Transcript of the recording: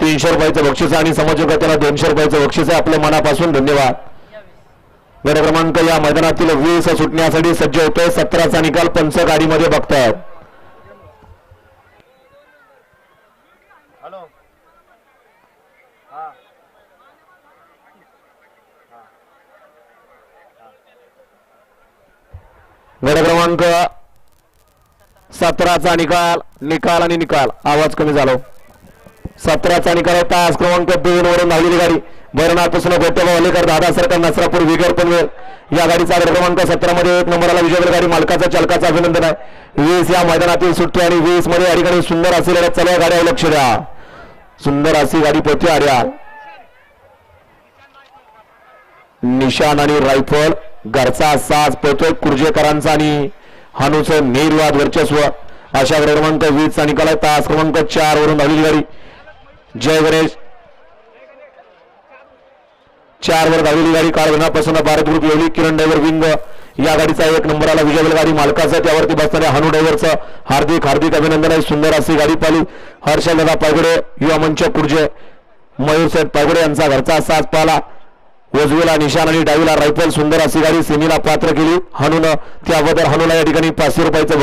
300 रुपयाचं बक्षीस आणि समजोगत्याला 200 रुपयाचं बक्षीस आहे. आपल्या मनापासून धन्यवाद. गट क्रमांक या मैदानातील 20 सुटण्यासाठी सज्ज होतोय. 17चा निकाल पंच गाडीमध्ये बघतायत. गट क्रमांक 17चा निकाल आणि निकाल आवाज कमी झाला. 17चा निकाल तास क्रमांक 2 वरून धावलेली गाडी भैरवनाथ गोटेबा वलेकर दादा सरकार नसरापूर विगर पनवेल या गाडीचा गट क्रमांक 17 मध्ये 1 नंबरला विजय गाडी मालकाचा चालकाचा अभिनंदन आहे. 20 या मैदानातील सुटते आणि 20 मध्ये या ठिकाणी सुंदर अशी लढत चालू आहे. गाड्या लक्ष द्या. सुंदर अशी गाडी पोहोचते आर्या निशाण आणि रायफल घरचा साज पोहतोय कुर्जेकरांचा आणि हानूचं निर्वाद वर्चस्व अशा गट क्रमांक 20 चा निकाल आहे. तास क्रमांक 4 वरून धावलेली गाडी जय गणेश 4 वर धावलेली गाडी काळगणापासून भारत ग्रुप येवली किरण ड्रायव्हर विंग या गाडीचा 1 नंबरला विजय गाडी मालकाचा त्यावरती बसणाऱ्या हानू ड्रायव्हरचं हार्दिक अभिनंदन आहे. सुंदर अशी गाडी पाहिली. हर्षलदादा पायगुडे युवा मंच कुर्जे मयूर सेठ पायगुडे यांचा घरचा साज पाला. उजवीला निशाण आणि डावीला रायफल सुंदर अशी गाडी सेमीला पात्र केली. हानून त्याबद्दल हानूला या ठिकाणी 500 रुपयाचं